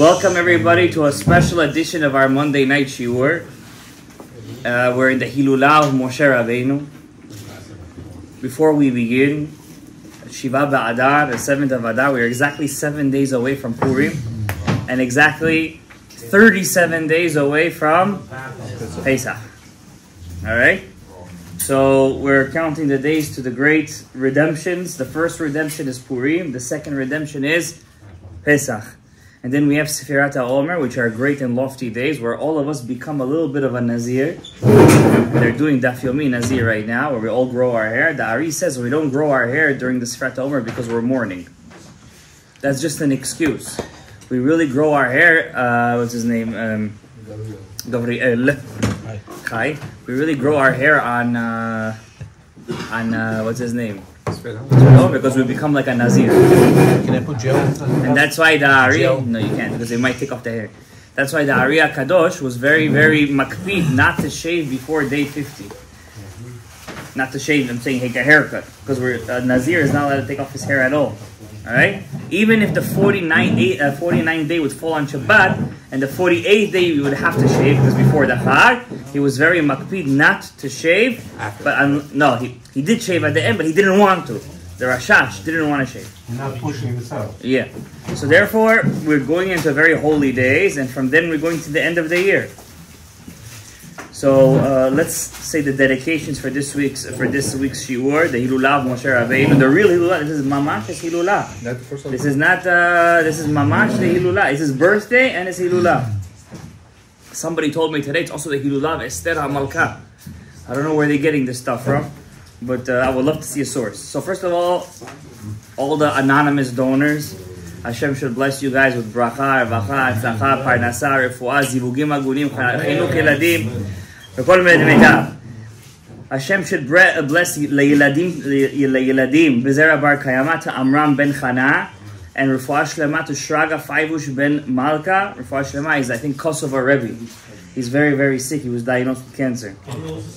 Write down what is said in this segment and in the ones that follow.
Welcome everybody to a special edition of our Monday night shiur. We're in the HELULA of Moshe Rabeinu. Before we begin, Shiva Ba'adar, the 7th of Adar, we're exactly 7 days away from Purim and exactly 37 days away from Pesach. Alright? So we're counting the days to the great redemptions. The first redemption is Purim. The second redemption is Pesach. And then we have Sefirat HaOmer, which are great and lofty days where all of us become a little bit of a Nazir. They're doing Daf Yomi Nazir right now, where we all grow our hair. The Ari says we don't grow our hair during the Sefirat HaOmer because we're mourning. That's just an excuse. We really grow our hair, what's his name? Gabriel. Kai. We really grow our hair on what's his name? Because we become like a Nazir. Can I put gel? And that's why the Ari... No, you can't, because they might take off the hair. That's why the Ari HaKadosh was very, very makpid not to shave before day 50. Not to shave, I'm saying take a haircut. Because a Nazir is not allowed to take off his hair at all. Alright? Even if the 49th day would fall on Shabbat, and the 48th day you would have to shave, because before the Chag, he was very makpid not to shave. But no, he did shave at the end, but he didn't want to. The Rashash didn't want to shave. Not pushing this out. Yeah. So therefore, we're going into very holy days, and from then we're going to the end of the year. So let's say the dedications for this week's shiur, the HELULA of Moshe Rabeinu. The real HELULA. This is Mamash HELULA. This is not. This is Mamash the HELULA. It's his birthday and it's HELULA. Somebody told me today it's also the HELULA of Esther HaMalka. I don't know where they're getting this stuff from, but I would love to see a source. So first of all the anonymous donors, Hashem should bless you guys with bracha, revacha, atzlacha, parnasa, refuah, zivugim agunim, chinuk eladim, v'kol mitzvot. Hashem should bless leyeladim, Bezerah bar Kayamata, Amram ben Chana, and refuah shlema to Shraga Faivush ben Malka. Refuah shlema is, I think, Kosovo Rebbe. He's very, very sick. He was diagnosed with cancer.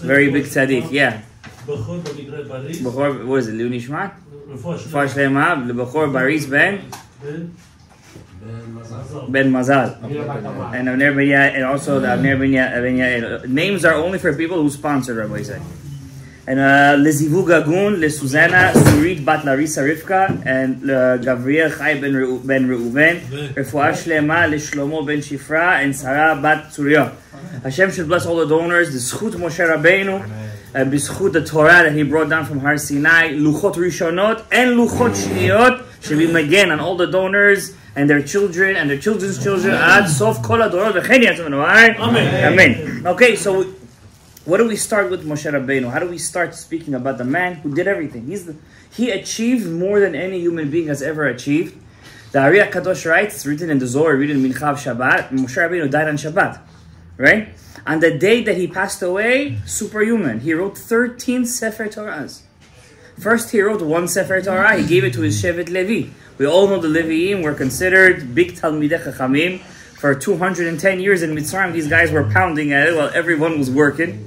Very big tzaddik, yeah. Bechor, what is it? Leuni Shmat? Refuah shlema, Bechor Baris Ben Mazal. And Avner Ben Yael, and also the Avner Ben Yael. Names are only for people who sponsor, Rabbi Isaac. And Lezivu Gagun, Le Susanna, Surit Bat Larissa Rivka, and Gabriel Chai Ben Reuven, Refuah Shlema, Le Shlomo Ben Shifra, and Sarah Bat Tzuriah. Hashem should bless all the donors, the Zchut Moshe Rabeinu, B'zchut the Torah that he brought down from Har Sinai, Luchot Rishonot, and Luchot Shniyot, should be again on all the donors and their children and their children's children. Ad Sof Kol HaDorot V'chen Yatzon. Amen. Okay, so what do we start with Moshe Rabeinu? How do we start speaking about the man who did everything? He achieved more than any human being has ever achieved. The Ari HaKadosh writes, it's written in the Zohar, written in Mincha of Shabbat, Moshe Rabeinu died on Shabbat. Right? On the day that he passed away, superhuman, he wrote 13 Sefer Torahs. First, he wrote one Sefer Torah. He gave it to his Shevet Levi. We all know the Leviim were considered big Talmidei Chachamim. For 210 years in Mitzrayim, these guys were pounding at it while everyone was working.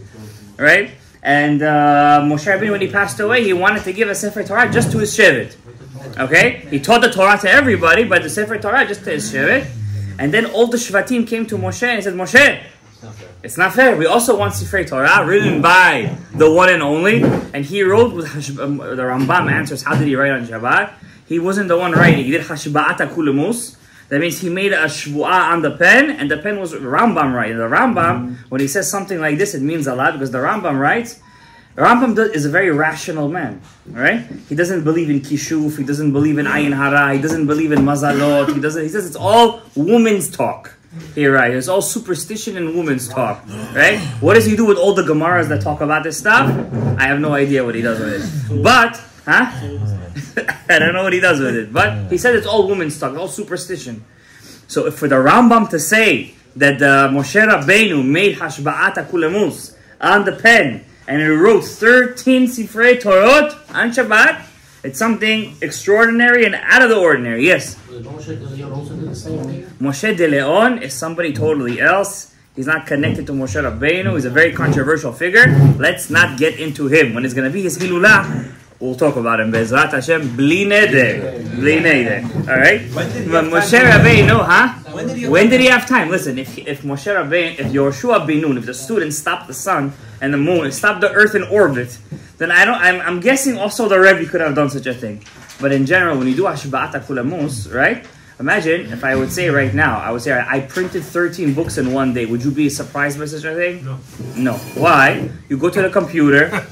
Right? And Moshe Rabbeinu, when he passed away, he wanted to give a Sefer Torah just to his Shevet. Okay? He taught the Torah to everybody, but the Sefer Torah just to his Shevet. And then all the Shvatim came to Moshe and said, Moshe, it's not fair. We also want Sefer Torah written by the one and only. And he wrote with the Rambam answers. How did he write on Shabbat? He wasn't the one writing. He did Hashba'ata Kulemus. That means he made a Shvu'ah on the pen, and the pen was Rambam writing. The Rambam, when he says something like this, it means a lot because the Rambam writes. The Rambam is a very rational man, right? He doesn't believe in kishuf. He doesn't believe in ayin hara. He doesn't believe in mazalot. He says it's all women's talk. Here, right? It's all superstition and women's talk, right? What does he do with all the Gemaras that talk about this stuff? I have no idea what he does with it. But, I don't know what he does with it. But he said it's all women's talk, all superstition. So for the Rambam to say that Moshe Rabbeinu made Hashba'at HaKulemus on the pen and he wrote 13 Sifrei Torot on Shabbat, it's something extraordinary and out of the ordinary. Yes? Moshe de Leon is somebody totally else. He's not connected to Moshe Rabeinu. He's a very controversial figure. Let's not get into him. When it's going to be his HELULA, We'll talk about him. Bezrat Hashem, bli neder. All right? Moshe Rabeinu, When did he have time? Listen, if Moshe Rabeinu, if Yoshua bin Nun, if the students stopped the sun and the moon, stopped the earth in orbit, then I'm guessing also the Rebbe could have done such a thing. But in general, when you do Hashba'at HaKulamus, right? Imagine if I would say right now, I would say I printed 13 books in one day. Would you be surprised by such a thing? No. Why? You go to the computer,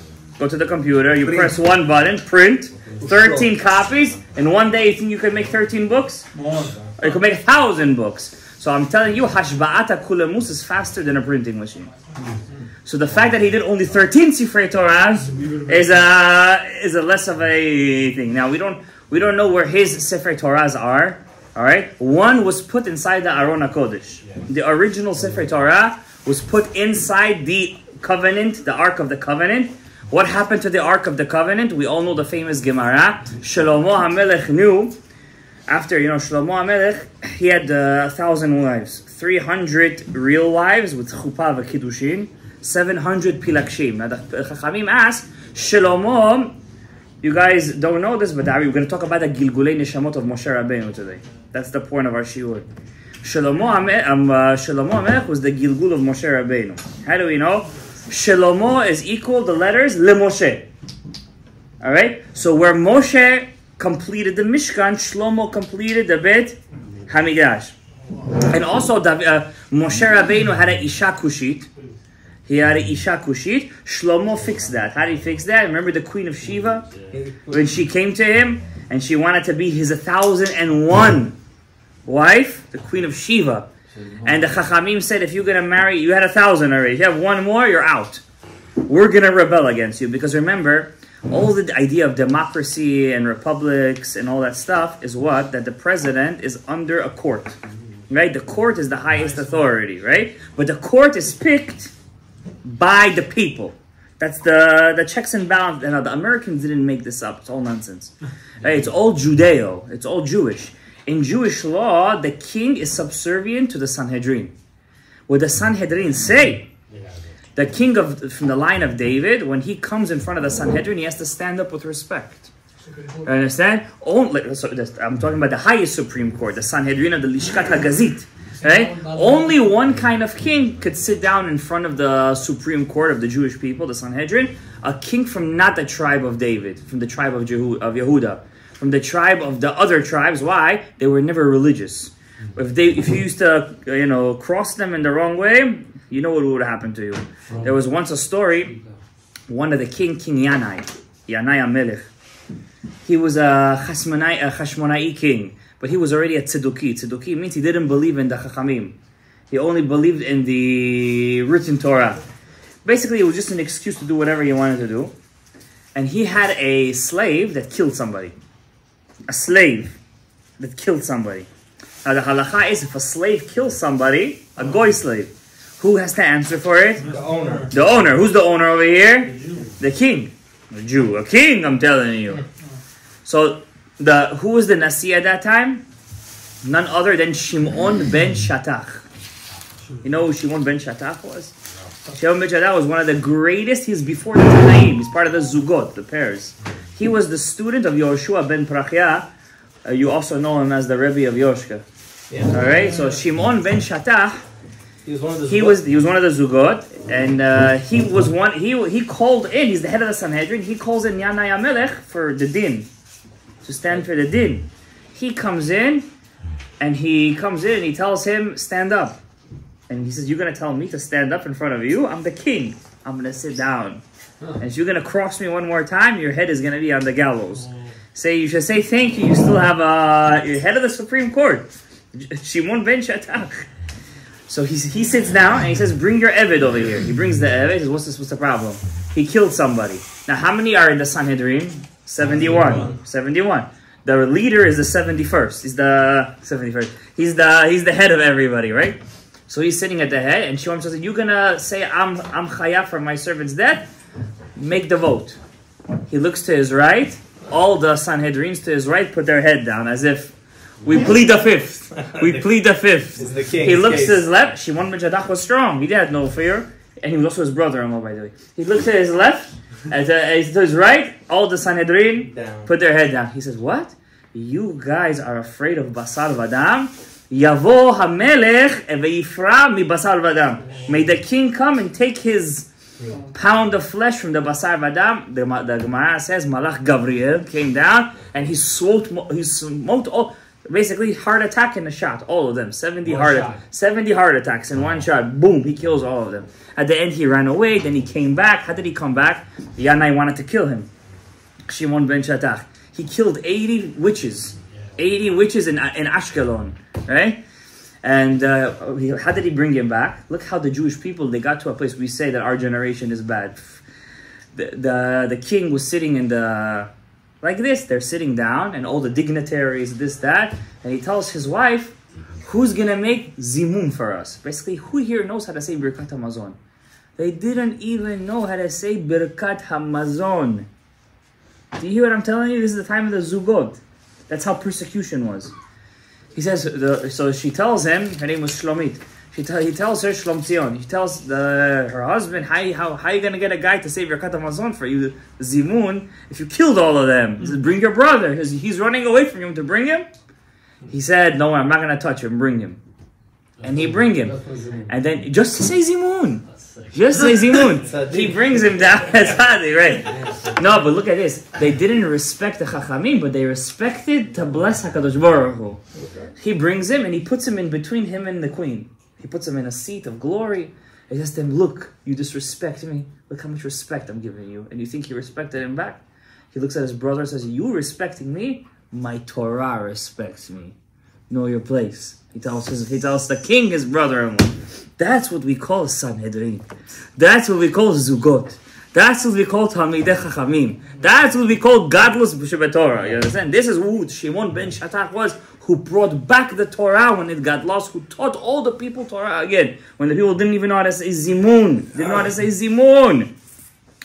you press one button, print, 13 copies. In one day, you think you could make 13 books? More. Or you could make 1,000 books. So I'm telling you, Hashba'at HaKulamus is faster than a printing machine. So the fact that he did only 13 Sifrei Torahs is a less of a thing. Now we don't know where his Sifrei Torahs are. All right, one was put inside the Aron HaKodesh. The original Sifrei Torah was put inside the covenant, the Ark of the Covenant. What happened to the Ark of the Covenant? We all know the famous Gemara. Shlomo HaMelech knew. After, Shlomo HaMelech, he had 1,000 wives. 300 real wives with chuppah v'kiddushin. 700 pilakshim. Now the Chachamim asked, Shlomo, you guys don't know this, but we're going to talk about the Gilgulei Neshamot of Moshe Rabeinu today. That's the point of our shiur. Shlomo HaMelech was the Gilgul of Moshe Rabeinu. How do we know? Shlomo is equal, the letters, LeMoshe. Alright? So where Moshe completed the Mishkan, Shlomo completed the Beit HaMikdash. And also, Moshe Rabeinu had an Isha Kushit. He had an Isha Kushit. Shlomo fixed that. How did he fix that? Remember the Queen of Sheba? When she came to him and she wanted to be his 1,001 wife, the Queen of Sheba. And the Chachamim said, if you're going to marry, you had 1,000 already. If you have one more, you're out. We're going to rebel against you. Because remember, all the idea of democracy and republics and all that stuff is what? That the president is under a court. Right? The court is the highest authority, right? But the court is picked by the people. That's the checks and balances. The Americans didn't make this up. It's all nonsense. Right? It's all Judeo. It's all Jewish. In Jewish law, the king is subservient to the Sanhedrin. What the Sanhedrin say, the king from the line of David, when he comes in front of the Sanhedrin, he has to stand up with respect. You understand? I'm talking about the highest Supreme Court, the Sanhedrin of the Lishkat HaGazit. Right? Only one kind of king could sit down in front of the Supreme Court of the Jewish people, the Sanhedrin, a king from not the tribe of David, from the tribe of Yehuda, from the tribe of the other tribes. Why? They were never religious. If you used to, cross them in the wrong way, you know what would happen to you. There was once a story, one of the King Yanai HaMelech. He was a Chashmonai king, but he was already a Tzeduki. Tzeduki means he didn't believe in the Chachamim. He only believed in the written Torah. Basically, it was just an excuse to do whatever he wanted to do. And he had a slave that killed somebody. A slave that killed somebody. Now the halacha is, if a slave kills somebody, a goy slave, who has to answer for it? The owner. The owner. Who's the owner over here? The king. The Jew. A king, I'm telling you. So, who was the Nasi at that time? None other than Shimon ben Shatach. You know who Shimon ben Shatach was? Shimon ben Shatach was one of the greatest. He's before the Tanaim. He's part of the Zugot, the pairs. He was the student of Yoshua ben Prachya. You also know him as the Rebbe of Yoshka. Yeah. All right. So Shimon ben Shatach. He was one of the Zugot, and he called in. He's the head of the Sanhedrin. He calls in Yanai HaMelech for the din, to stand for the din. He comes in, and he tells him, stand up. And he says, you're going to tell me to stand up in front of you? I'm the king. I'm going to sit down. And if you're going to cross me one more time, your head is going to be on the gallows. You should say thank you. You still have your head of the Supreme Court, Shimon ben Shatach. So he sits down and he says, bring your Eved over here. He brings the Eved. He says, what's the problem? He killed somebody. Now, how many are in the Sanhedrin? 71. The leader is the 71st. He's the 71st. He's the head of everybody, right? So he's sitting at the head, and Shimon says, you're gonna say I'm chayav for my servant's death? Make the vote. He looks to his right. All the Sanhedrins to his right put their head down as if we plead the fifth. We plead the fifth. He looks to his left. Shimon ben Shatach was strong. He had no fear. and he was also his brother-in-law, by the way. He looked to his left, and to his right, all the Sanhedrin put their head down. He says, what? You guys are afraid of Basar Vadam? Yavo HaMelech ve'yifra mi Basar Vadam. May the king come and take his pound of flesh from the Basar Vadam. The Gemara says, Malach Gabriel came down, and he smote all, basically heart attack in a shot, all of them, 70 heart attacks in one shot. Boom, he kills all of them. At the end, he ran away. Then he came back. How did he come back? Yanai wanted to kill him. Shimon ben Shatach. He killed 80 witches. 80 witches in Ashkelon, right? And how did he bring him back? Look how the Jewish people, they got to a place we say that our generation is bad. The king was sitting in the, like this, they're sitting down, and all the dignitaries, this, that, and he tells his wife, who's going to make zimun for us? Basically, who here knows how to say Birkat HaMazon? They didn't even know how to say Birkat HaMazon. Do you hear what I'm telling you? This is the time of the Zugot. That's how persecution was. He says, so she tells him, her name was Shlomit. He tells her, Shlom Tzion. He tells her husband, how are you going to get a guy to save your Birkat HaMazon for you, Zimun, if you killed all of them? He says, bring your brother. He's running away from you to bring him. He said, no, I'm not going to touch him, bring him. And he bring him. And then, just to say Zimun. Just say Zimun. He brings him down. Right. No, but look at this. They didn't respect the Chachamim, but they respected to bless HaKadosh Baruch Hu. He brings him and he puts him in between him and the queen. He puts him in a seat of glory. He says to him, look, you disrespect me. Look how much respect I'm giving you. And you think he respected him back? He looks at his brother and says, you respecting me? My Torah respects me. Know your place. He tells the king, his brother-in-law. That's what we call Sanhedrin. That's what we call Zugot. That's what we call Talmidei Chachamim. That's what we call godless B'Shem Torah. You understand? This is who Shimon ben Shatach was, who brought back the Torah when it got lost, who taught all the people Torah again, when the people didn't even know how to say Zimun. Didn't know how to say Zimun.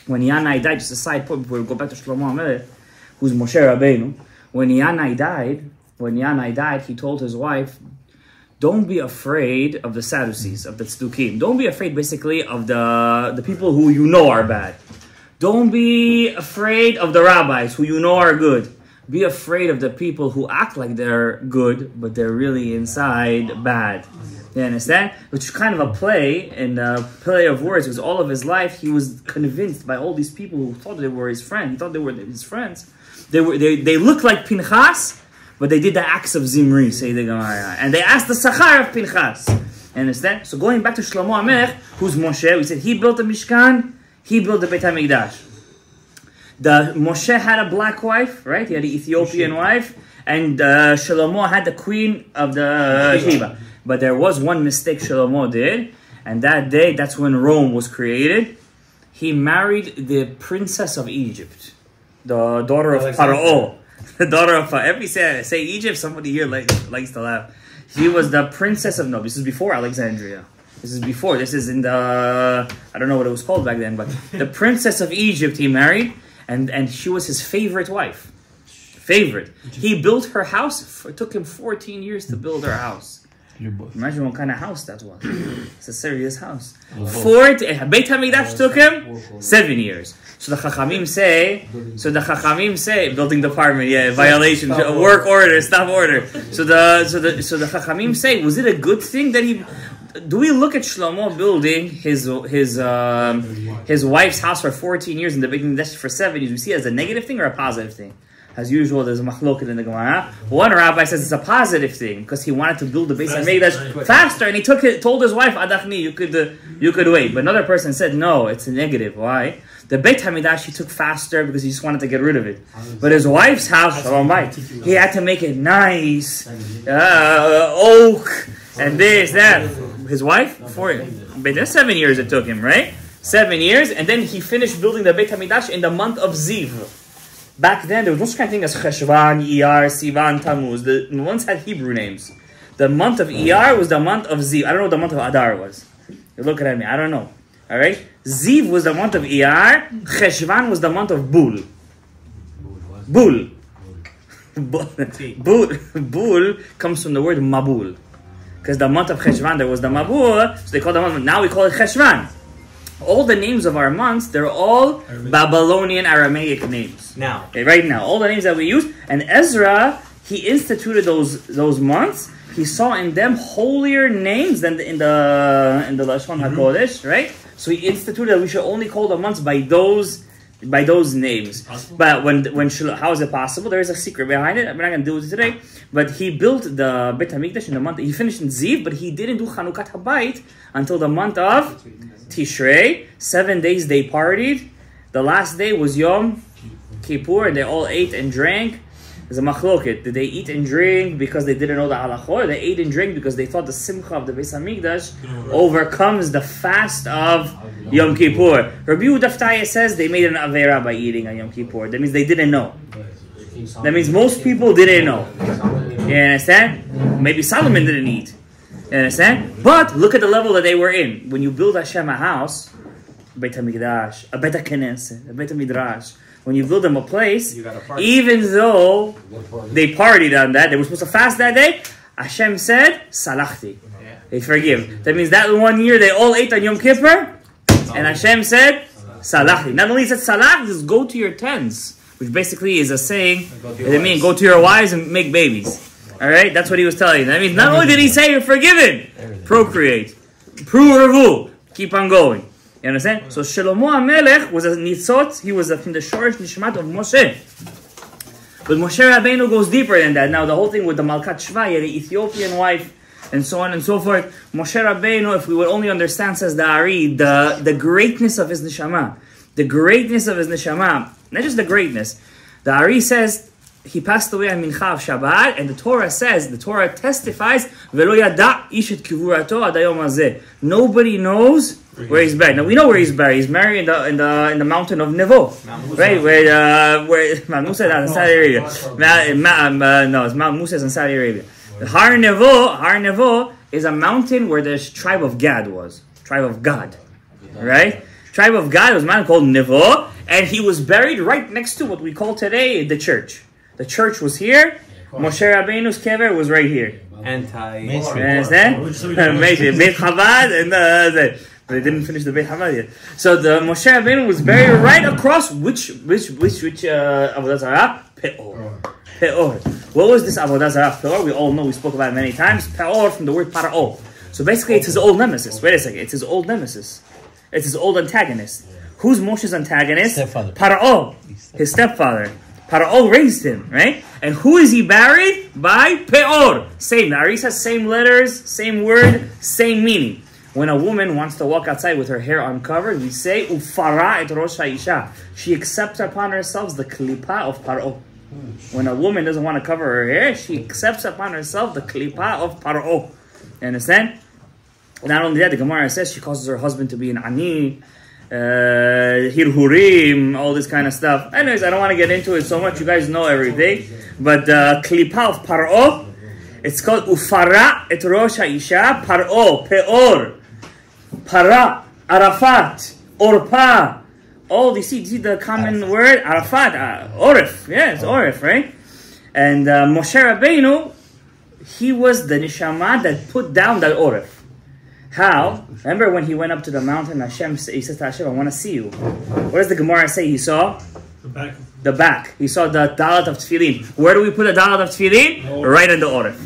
When Yanai died, just a side point before we go back to Shlomo HaMelech, who's Moshe Rabeinu. When Yanai died, he told his wife, don't be afraid of the Sadducees, of the Tzdukim. Don't be afraid, basically, of the people who you know are bad. Don't be afraid of the rabbis who you know are good. Be afraid of the people who act like they're good, but they're really inside bad. You understand? Which is kind of a play, and a play of words, because all of his life, he was convinced by all these people who thought they were his friend. He thought they were his friends. They looked like Pinchas, but they did the acts of Zimri, say the Gemara. And they asked the Sachar of Pinchas. Understand? So going back to Shlomo HaMelech, who's Moshe, we said he built the Mishkan, he built the Beit HaMikdash. Moshe had a black wife, right? He had an Ethiopian wife. And Shlomo had the queen of the Sheba. But there was one mistake Shlomo did. And that day, that's when Rome was created. He married the princess of Egypt. The daughter of Pharaoh. The daughter of every say Egypt, somebody here likes to laugh. She was the princess of, no, this is before Alexandria. This is in the, I don't know what it was called back then, but the princess of Egypt he married, and she was his favorite wife. Favorite. He built her house, it took him 14 years to build her house. Imagine what kind of house that was. It's a serious house. Beit HaMikdash took him 7 years. So the Chachamim say, building department, violation, work order, stop order. So the Chachamim say, was it a good thing that he? Do we look at Shlomo building his wife's house for 14 years and the Beit HaMikdash for 7 years? We see it as a negative thing or a positive thing? As usual, there's a machloket in the Gemara. One rabbi says it's a positive thing because he wanted to build the Beit HaMikdash faster, and he told his wife, Adachni, you could wait. But another person said, no, it's a negative. Why? The Beit HaMikdash he took faster because he just wanted to get rid of it. But his wife's house, he had to make it nice, oak, and this, that. His wife, but that's 7 years it took him, right? 7 years, and then he finished building the Beit HaMikdash in the month of Ziv. Back then, there was no such kind of thing as Cheshvan, Iyar, Sivan, Tammuz. The ones had Hebrew names. The month of Iyar was the month of Ziv. I don't know what the month of Adar was. You're looking at me. I don't know. All right? Ziv was the month of Iyar. Cheshvan was the month of Bul. Bul. Bul comes from the word Mabul. Because the month of Cheshvan, there was the Mabul. So they call the month. Now we call it Cheshvan. all the names of our months, they're all Babylonian Aramaic names. Now. Okay, right now, all the names that we use. And Ezra, he instituted those months. He saw in them holier names than in the Lashon HaKodesh, right? So he instituted that we should only call the months by those names. But how is it possible? There is a secret behind it. We're not going to do it today. But he built the Beit HaMikdash in the month. He finished in Ziv, but he didn't do Chanukat HaBayit until the month of Tishrei. 7 days they partied. The last day was Yom Kippur, and they all ate and drank. There's a machloket. Did they eat and drink because they didn't know the halachot? Or they ate and drank because they thought the simcha of the Beis Hamikdash overcomes the fast of Yom Kippur. Rabbi Yehuda says they made an avera by eating on Yom Kippur. That means they didn't know. That means most people didn't know. You understand? Maybe Solomon didn't eat. You understand? But look at the level that they were in. When you build Hashem a house, a Beit HaMikdash, a Beit HaKnesset, a Beit HaMidrash, when you build them a place, even though they partied on that, they were supposed to fast that day, Hashem said, Salachti. They forgive. That means that 1 year they all ate on Yom Kippur, and Hashem said, Salachti. Not only said Salach, just go to your tents, which basically is a saying, that means go to your wives and make babies. Alright, that's what he was telling you. That means not only did he say you're forgiven, procreate, pru, keep on going. You understand? So Shlomo HaMelech was a nitzot. He was from the Shorish Nishmat of Moshe. But Moshe Rabeinu goes deeper than that. Now the whole thing with the Malkat Shva, the Ethiopian wife, and so on and so forth. Moshe Rabeinu, if we would only understand, says the Ari, the greatness of his neshama. The greatness of his neshama. Not just the greatness. The Ari says, he passed away on Mincha of Shabbat, and the Torah says, the Torah testifies, Velo yada ish et kivurato ad hayom hazeh. Nobody knows where he's buried. Now we know where he's buried. He's buried in the mountain of Nevo, right? Where Mount Musa is in Saudi Arabia. No, it's Mount Musa is in Saudi Arabia. Har Nevo is a mountain where the tribe of Gad was, tribe of God, right? Tribe of God was a mountain called Nevo, and he was buried right next to what we call today the church. The church was here. Moshe Rabbeinu's kever was right here. Understand? Beit Chabad and they didn't finish the Beit Chabad yet. So the Moshe Rabbeinu was buried right across which Avodah Zarah? Peor. What was this Avodah Zarah? Peor. We all know. We spoke about it many times. Peor from the word Para'o. So basically, it's his old nemesis. Wait a second. It's his old nemesis. It's his old antagonist. Who's Moshe's antagonist? Stepfather. Para'o. His stepfather. Para'o raised him, right? And who is he buried? By Peor. Same. The Ari says same letters, same word, same meaning. When a woman wants to walk outside with her hair uncovered, we say, Ufara et rosh ha'isha. She accepts upon herself the klipa of Paro. When a woman doesn't want to cover her hair, she accepts upon herself the klipa of Paro. You understand? Not only that, the Gemara says she causes her husband to be an ani, hirhurim, all this kind of stuff. Anyways, I don't want to get into it so much. You guys know everything. But the klipa of Paro, it's called Ufara et rosh ha'isha, Paro, Peor. Para, Arafat, Orpa. All you see the common word? Arafat, Orif. Yeah, it's Orif, right? And Moshe Rabbeinu, he was the neshama that put down that Orif. How? Remember when he went up to the mountain, Hashem, he says to Hashem, I want to see you. What does the Gemara say he saw? The back. He saw the dalat of tefillin. Where do we put the dalat of tefillin? Right in the Orif.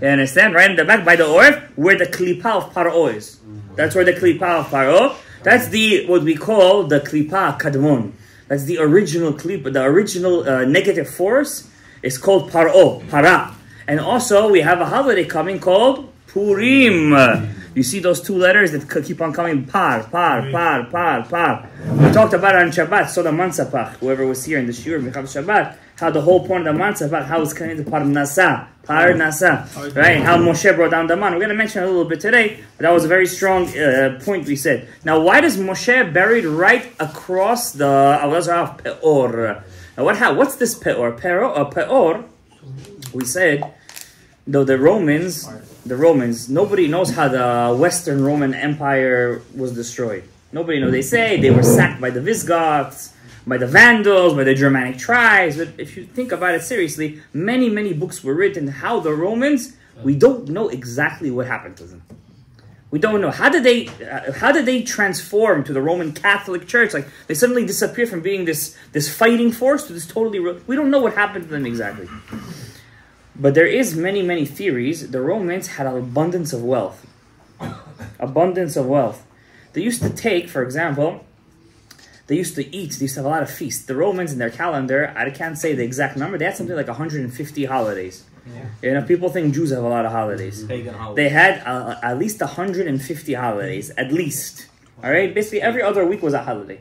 You understand? Right in the back by the Orif, where the klipa of Paro is. That's where the klipa of Paro. That's what we call the klipa kadmon. That's the original klipa. The original negative force is called Paro, para. And also we have a holiday coming called Purim. You see those two letters that keep on coming, par. We talked about it on Shabbat, so the Mansapach, whoever was here in the Shiur, Shabbat, how the whole point of the Mansapach, how it's connected to Parnasa, right? How Moshe brought down the man. We're going to mention a little bit today, but that was a very strong point we said. Now, why does Moshe buried right across the Avodah Zarah of Peor? Now, what's this Peor? Peor, we said, though the Romans, nobody knows how the Western Roman Empire was destroyed. Nobody knows. They say they were sacked by the Visigoths, by the Vandals, by the Germanic tribes. But if you think about it seriously, many books were written how the Romans, we don't know exactly what happened to them. We don't know. How did they transform to the Roman Catholic Church? Like, they suddenly disappeared from being this fighting force to this totally... We don't know what happened to them exactly. But there is many theories. The Romans had an abundance of wealth. Abundance of wealth. They used to take, for example... They used to eat. They used to have a lot of feasts. The Romans, in their calendar, I can't say the exact number, they had something like 150 holidays. Yeah. You know, people think Jews have a lot of holidays. They had at least 150 holidays, at least. All right? Basically, every other week was a holiday.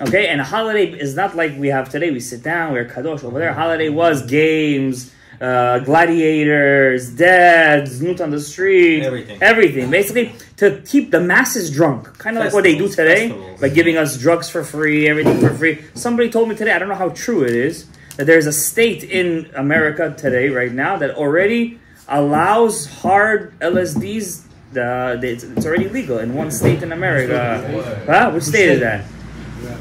Okay? And a holiday is not like we have today. We sit down, we're kadosh. Over there, a holiday was games, gladiators, dads, znut on the street, everything. Basically, to keep the masses drunk, kind of like what they do today, by giving us drugs for free, everything for free. Somebody told me today, I don't know how true it is, that there's a state in America today, right now, that already allows hard LSDs. It's already legal in one state in America. Huh? Which state is that?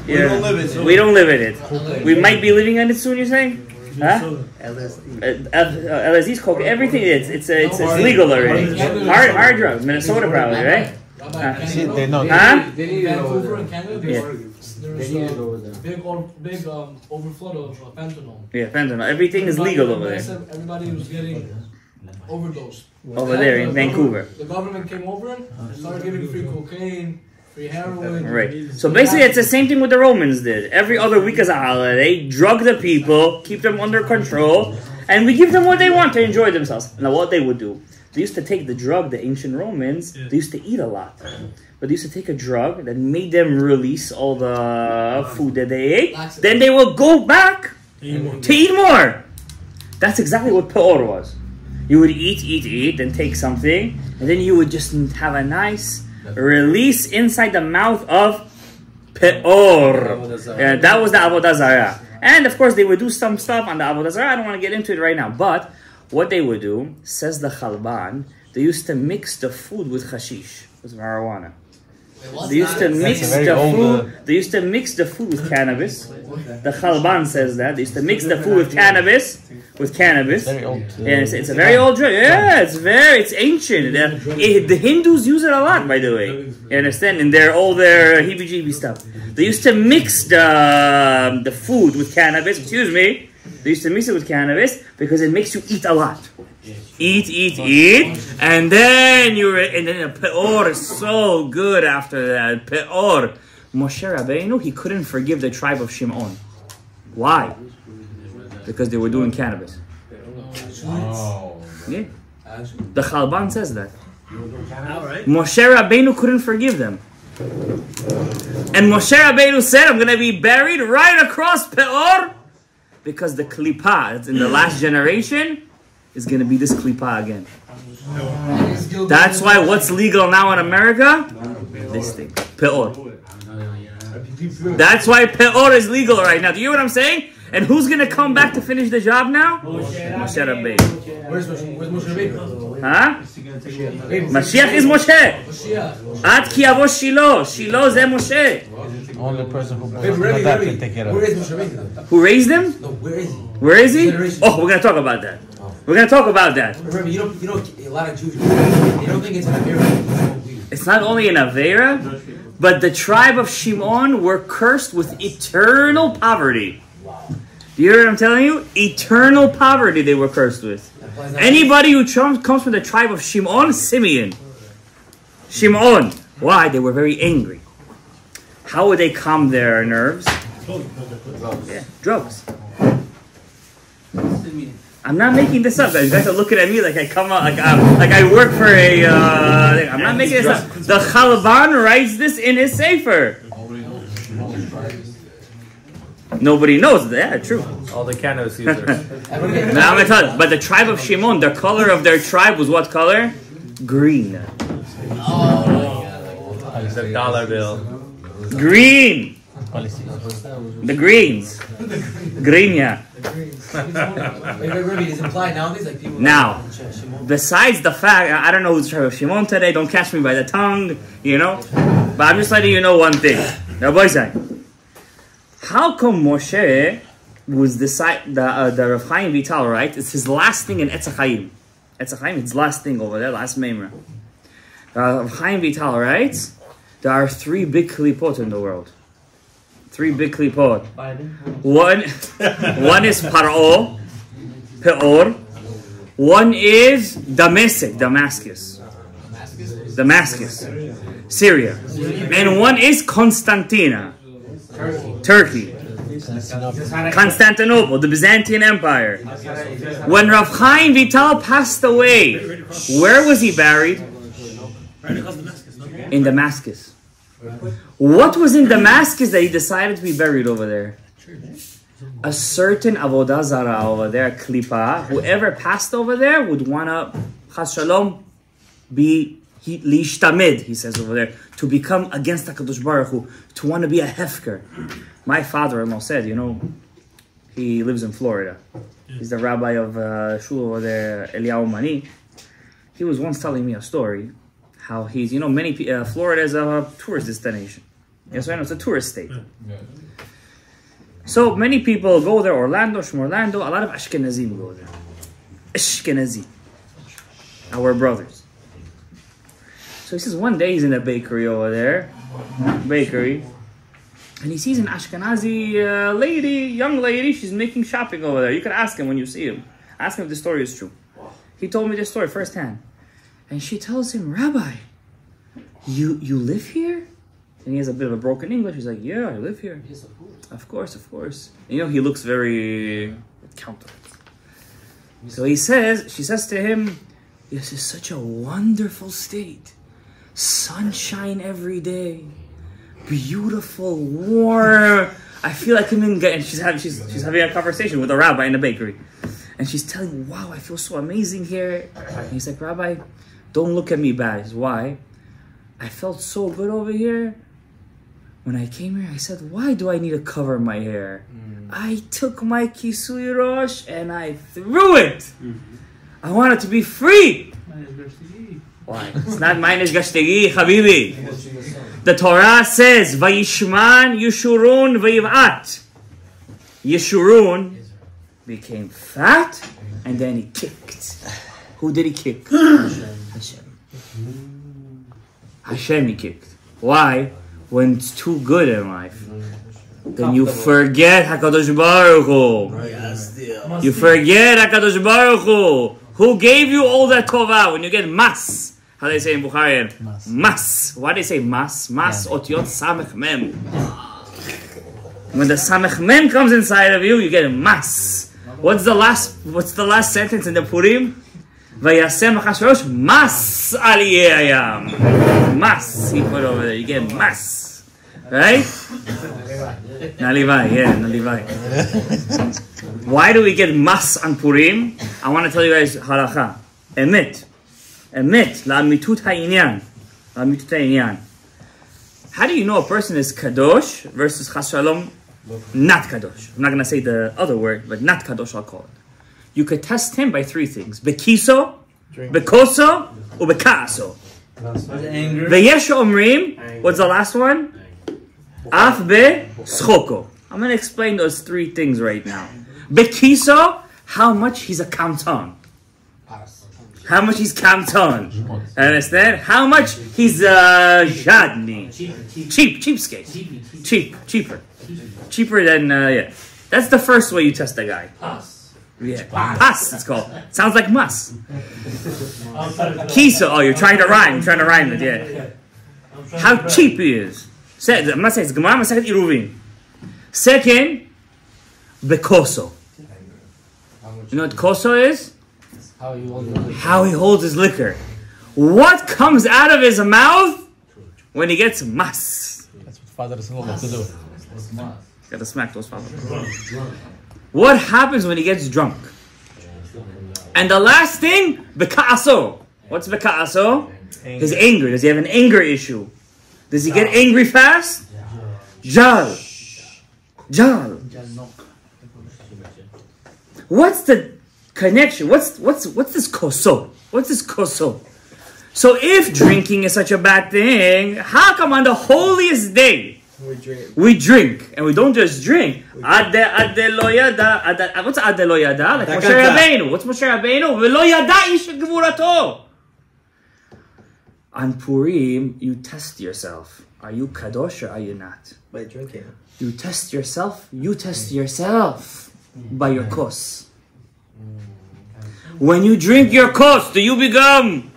Yeah. We don't live in it. We might be living in it soon, you're saying? Huh? LSD's coke, everything. It's legal already. Hard drugs, Minnesota probably, right? They know. Huh? Vancouver and Canada, Yeah. there's big overflow of fentanyl. Yeah, fentanyl. Everything is legal over there. Everybody was getting overdosed. Over there in Vancouver. The government came over and started giving free cocaine, free heroin. Right. So basically, it's the same thing what the Romans did. Every other week is a holiday. Drug the people, keep them under control, and we give them what they want to enjoy themselves. Now, what they would do, they used to take the drug, the ancient Romans, they used to eat a lot. But they used to take a drug that made them release all the food that they ate. Then they will go back to eat more. That's exactly what peor was. You would eat, then take something, and then you would just have a nice release inside the mouth of peor. Yeah, that was the avodah zarah. And of course, they would do some stuff on the avodah zarah. I don't want to get into it right now. But what they would do, says the Chalban, they used to mix the food with hashish, with marijuana. They used to mix the food. They used to mix the food with cannabis. The Chalban says that they used to mix the food with cannabis. It's a very old drug. Yeah, it's ancient. The Hindus use it a lot, by the way. You understand? In their heebie-jeebie stuff. They used to mix the food with cannabis. Excuse me. They used to mix it with cannabis because it makes you eat a lot. Eat, and then the peor is so good after that. Peor. Moshe Rabeinu, he couldn't forgive the tribe of Shimon. Why? Because they were doing cannabis. Yeah. The Chalban says that. Moshe Rabeinu couldn't forgive them. And Moshe Rabeinu said, I'm going to be buried right across Peor, because the klipa that's in the last generation is going to be this klipa again. That's why what's legal now in America? This thing. Peor. That's why Peor is legal right now. Do you hear what I'm saying? And who's going to come back to finish the job now? Moshe Rabbeinu. Where's Moshe Rabbeinu? Huh? Mashiach is Moshe. Ad ki yavo Shiloh. Shiloh ze Moshe. Only person who can take care of it. Where is Moshe Rabbeinu? Who raised him? No, where is he? Where is he? Oh, we're going to talk about that. We're going to talk about that. Remember, you don't, a lot of Jews, they don't think it's an Avera. It's not only an Avera, but the tribe of Shimon were cursed with eternal poverty. Do you hear what I'm telling you? Eternal poverty they were cursed with. Anybody who comes from the tribe of Shimon, Simeon. Shimon. Why? They were very angry. How would they calm their nerves? Yeah, drugs. I'm not making this up, guys. You guys are looking at me like I come out, like I work for a. I'm not making this up. The Chalban writes this in his sefer. Nobody knows. Yeah, true. All the cannabis users. Now I'm gonna tell you. But the tribe of Shimon, the color of their tribe was what color? Green. The dollar bill. Green. The greens. Green, yeah. Now, besides the fact, I don't know who's the tribe of Shimon today. Don't catch me by the tongue, you know. But I'm just letting you know one thing. Now, boys, how come Moshe was the Rav Chaim Vital, right? It's his last thing in Etz HaChaim. Etz HaChaim, his last thing over there, last Memra. Chaim Vital writes, there are 3 big klipot in the world. 3 big klipot. One is Paro, Peor. One is Damascus, Syria. And one is Constantina, Turkey. Constantinople, the Byzantine Empire. When Rav Chaim Vital passed away, where was he buried? In Damascus. What was in Damascus that he decided to be buried over there? A certain Avodah Zarah over there, Klipa. Whoever passed over there would want to, Chas Shalom, be Lishtamid, he says over there, to become against HaKadosh Baruch Hu, to want to be a hefker. My father-in-law said, he lives in Florida. He's the rabbi of Shul over there, Eliyahu Mani. He was once telling me a story, how he's, Florida is a tourist destination. Yes, I know, it's a tourist state. So many people go there, from Orlando, a lot of Ashkenazim go there. Ashkenazi, our brothers. So he says one day he's in a bakery over there, and he sees an Ashkenazi young lady, she's making shopping over there. You can ask him when you see him. Ask him if the story is true. He told me this story firsthand. And she tells him, Rabbi, you live here? And he has a bit of a broken English. He's like, yeah, I live here. Yes, Of course. He looks very counter. So she says to him, this is such a wonderful state. Sunshine every day. Beautiful, warm. I feel like I'm in. And she's having a conversation with a rabbi in the bakery. And she's telling, wow, I feel so amazing here. And he's like, Rabbi, don't look at me bad. Says, why? I felt so good over here. When I came here, I said, why do I need to cover my hair? I took my kisui rosh and I threw it. I want it to be free. Why? It's not minus gashtegi, habibi. The Torah says, Vayishman Yeshurun Vayivat. Yeshurun became fat and then he kicked. Who did he kick? Hashem he kicked. Why? When it's too good in life, then you forget HaKadosh Baruch Hu. You forget HaKadosh Baruch Hu. Who gave you all that tova? When you get mas. How do they say in Bukhari? Mas. Why do they say mas? Mas otiot samech mem. When the samech mem comes inside of you, you get mas. What's the last sentence in the Purim? Vayasem Achashverosh mas aliyeh ayam. Mas. He put over there. You get mas. Right? Nalivai. Yeah, Nalivai. Why do we get mas on Purim? I want to tell you guys halacha. Emet. La'amitut ha'inyan. How do you know a person is kadosh versus chas shalom not kadosh? I'm not going to say the other word, but not kadosh I'll call it. You could test him by 3 things. Bekiso, bekoso, or bekaaso. Veyesh omrim, what's the last one? Af be schoko. I'm going to explain those 3 things right now. Bekiso, how much he's a kamton. How much he's kamton. Understand? How much he's jadni. Cheapskate. Cheaper than, yeah. That's the first way you test a guy. Yeah, pas it's called. Sounds like mas. Kiso, you're trying to rhyme it, yeah. How cheap he is. I'm not saying it's Gemara, I'm saying Iruvin. Second, bekoso. You know what koso is? How he holds his liquor. What comes out of his mouth when he gets mas? That's what father-in-law got to do. Got to smack those fathers. What happens when he gets drunk? And the last thing, beka'aso. What's beka'aso? His anger. Does he have an anger issue? Does he get angry fast? Jal. What's the connection? What's this koso? What's this koso? So if drinking is such a bad thing, how come on the holiest day we drink, and we don't just drink? What's Ad lo yada? Like Moshe Rabeinu. What's Moshe Rabeinu? V'lo yada ish gevurato. On Purim, you test yourself. Are you kadosh or are you not? By drinking. You test yourself. You test yourself by your kos. When you drink your kos, do you become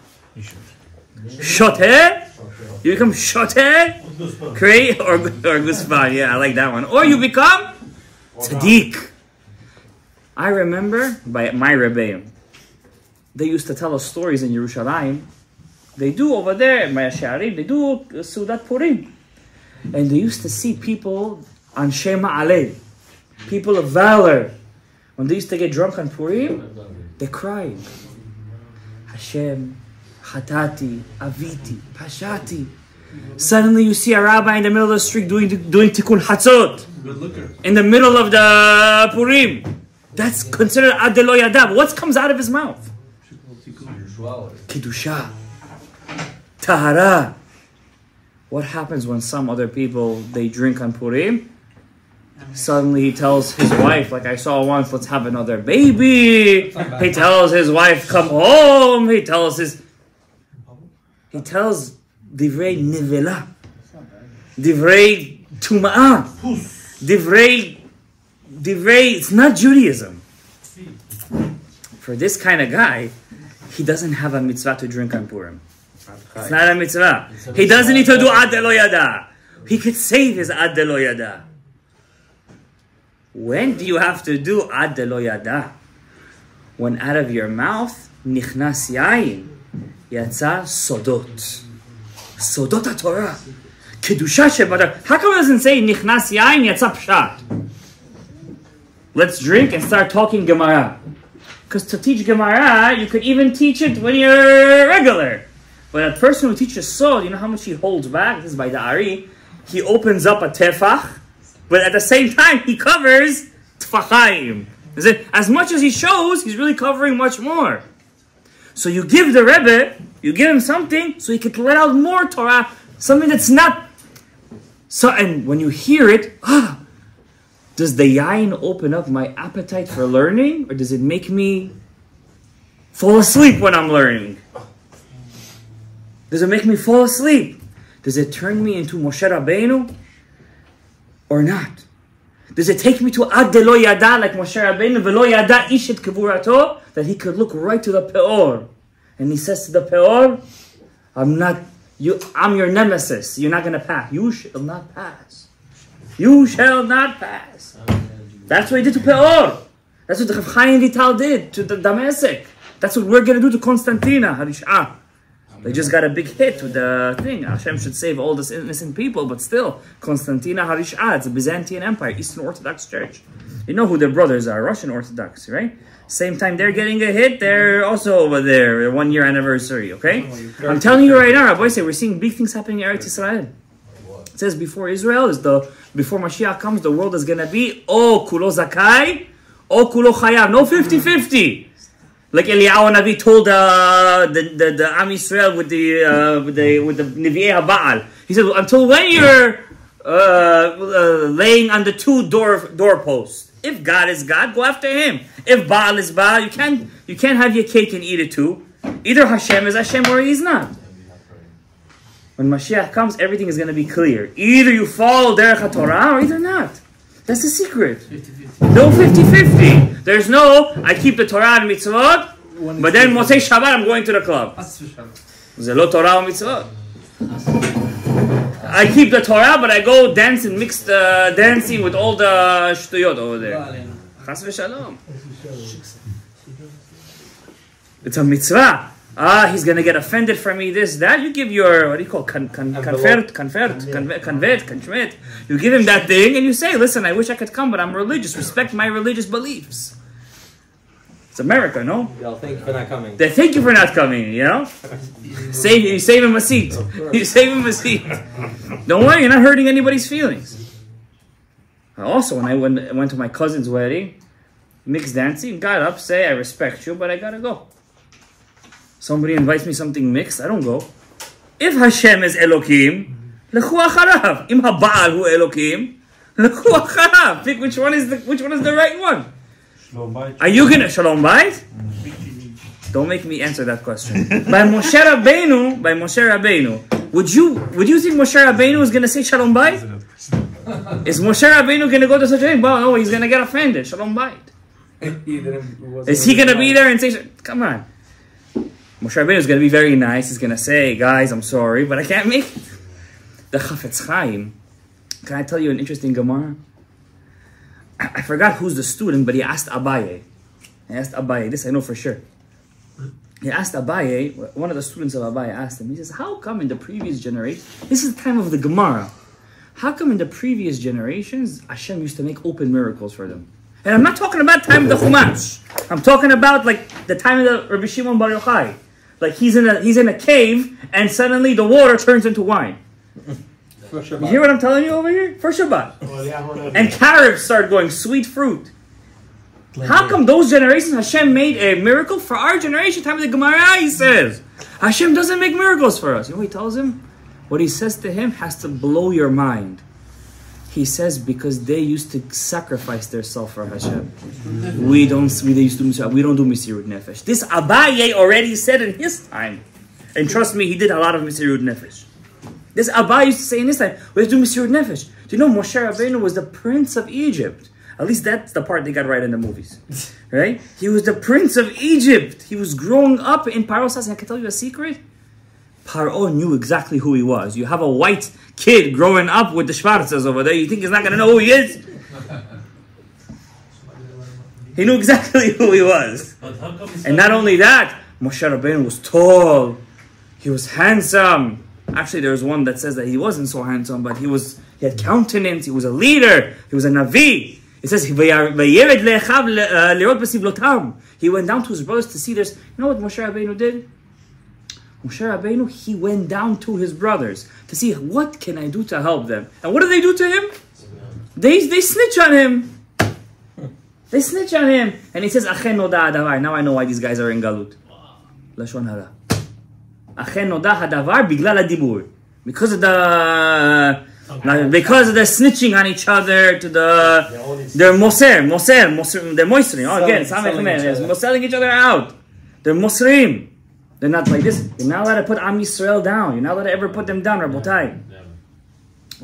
shoteh? You become shoteh? Great, or guspan. Yeah, I like that one. Or you become tzaddik. I remember by my Rabeinu, they used to tell us stories in Yerushalayim. They do over there in Mayasharim, they do Sudat Purim. And they used to see people on Shema Aleh, people of valor. When they used to get drunk on Purim, they cried. Hashem, Chatati, Aviti, Pashati. Suddenly you see a rabbi in the middle of the street doing Tikkun Hatzot. In the middle of the Purim. That's considered Adelo Yadav. What comes out of his mouth? Kiddusha. Tahara. What happens when some other people, they drink on Purim? Suddenly he tells his wife, like I saw once, let's have another baby. He tells his wife, come home. He tells Divrei Nivela. Divrei Tuma'ah. Divrei, it's not Judaism. For this kind of guy, he doesn't have a mitzvah to drink on Purim. It's not a mitzvah. He doesn't need to do Ad Lo Yada. He could save his Ad Lo Yada. When do you have to do Ad Lo Yada? When out of your mouth, Nichnas Yain, Yatsa Sodot. Sodot HaTorah. Kedusha Shebatar. How come it doesn't say Nichnas Yain, Yatsa Pshat? Let's drink and start talking Gemara. Because to teach Gemara, you could even teach it when you're regular. But a person who teaches Sod, you know how much he holds back? This is by the Ari. He opens up a tefach, but at the same time, he covers tefachayim. As much as he shows, he's really covering much more. So you give the Rebbe, you give him something, so he can let out more Torah, something that's not... So, and when you hear it, does the yain open up my appetite for learning, or does it make me fall asleep when I'm learning? Does it make me fall asleep? Does it turn me into Moshe Rabeinu or not? Does it take me to Ad Lo Yada like Moshe Rabeinu, Velo Yada Ishet Kevurato, that he could look right to the Peor, and he says to the Peor, I'm your nemesis. You're not going to pass. You shall not pass. You shall not pass. That's what he did to Peor. That's what the Chav Chaim Vital did to the Damascus. That's what we're going to do to Constantina, Harish'ah. They just got a big hit with the thing. Hashem should save all these innocent people, but still, Constantina Harish'ah, it's a Byzantine Empire, Eastern Orthodox Church. You know who their brothers are, Russian Orthodox, right? Same time they're getting a hit, they're also over there, 1 year anniversary, okay? I'm telling you right now, Rabbi say, we're seeing big things happening in Eretz Israel. It says before before Mashiach comes, the world is going to be, oh, kulo zakai, oh, kulo chayav, no 50-50. Like Eliyahu Navi told the Am Yisrael with the Nevi'ei HaBaal. He said, until when you're laying on the two doorposts. If God is God, go after Him. If Baal is Baal, you can't have your cake and eat it too. Either Hashem is Hashem or He's not. When Mashiach comes, everything is going to be clear. Either you follow Derech HaTorah or either not. That's the secret. 50-50. No 50-50. There's no, I keep the Torah and mitzvot, but then Motzei Shabbat I'm going to the club. Zelo Torah and mitzvot. I keep the Torah, but I go dance and mix the dancing with all the shtuyot over there. Chas v'shalom. It's a mitzvah. He's going to get offended for me, this, that. You give your, what do you call, convert. You give him that thing and you say, listen, I wish I could come, but I'm religious. Respect my religious beliefs. It's America, no? They'll thank you for not coming. They thank you for not coming, you know? You save him a seat. You save him a seat. Don't worry, you're not hurting anybody's feelings. Also, when I went to my cousin's wedding, mixed dancing, got up, say, I respect you, but I gotta go. Somebody invites me something mixed, I don't go. If Hashem is Elokim, lechu acharav. Im haBaal hu Elokim, lechu acharav. Pick which one is the right one. Are you gonna Shalom Bayit? Don't make me answer that question. By Moshe Rabeinu, would you think Moshe Rabeinu is going to say Shalom Bayit? Is Moshe Rabeinu going to go to such a thing? Well, no, he's going to get offended. Shalom Bayit. Is he going to be there and say, come on. Moshe Rabeinu is going to be very nice. He's going to say, guys, I'm sorry, but I can't make it. The Chafetz Chaim, can I tell you an interesting Gemara? I forgot who's the student, but he asked Abaye. This I know for sure. He asked Abaye, one of the students of Abaye asked him, he says, how come in the previous generation, this is the time of the Gemara, how come in the previous generations, Hashem used to make open miracles for them? And I'm not talking about time of the Chumash. I'm talking about like the time of the Rabbi Shimon Bar Yochai. Like he's in a cave and suddenly the water turns into wine. You hear what I'm telling you over here? For Shabbat. And carrots start going, sweet fruit. How come those generations Hashem made a miracle? For our generation, time of the Gemara, he says, Hashem doesn't make miracles for us. You know what he tells him? What he says to him has to blow your mind. He says, because they used to sacrifice their self for Hashem. We don't do Misirut Nefesh. This Abaye already said in his time. And trust me, he did a lot of Misirut Nefesh. This Abaye used to say in his time, we have to do Misirut Nefesh. Do you know Moshe Rabeinu was the prince of Egypt? At least that's the part they got right in the movies. Right? He was the prince of Egypt. He was growing up in Paro's house. And I can tell you a secret. Paro knew exactly who he was. You have a white kid growing up with the Schwarzes over there. You think he's not going to know who he is? He knew exactly who he was. And not only that, Moshe Rabbeinu was tall. He was handsome. Actually, there's one that says that he wasn't so handsome, but he had countenance. He was a leader. He was a Navi. It says, he went down to his brothers to see this. You know what Moshe Rabbeinu did? Moshe Rabeinu, he went down to his brothers to see what can I do to help them. And what do they do to him? They snitch on him. They snitch on him. And he says, Achen noda hadavar. Now I know why these guys are in Galut. Lashon hara. Achen noda hadavar biglal hadibur. Because of the snitching on each other to they're moser, they're moistering. Oh, again, they're selling each other out. They're mosrim. They're not like this. You're not allowed to put Am Yisrael down. You're not allowed to ever put them down, Rabotai.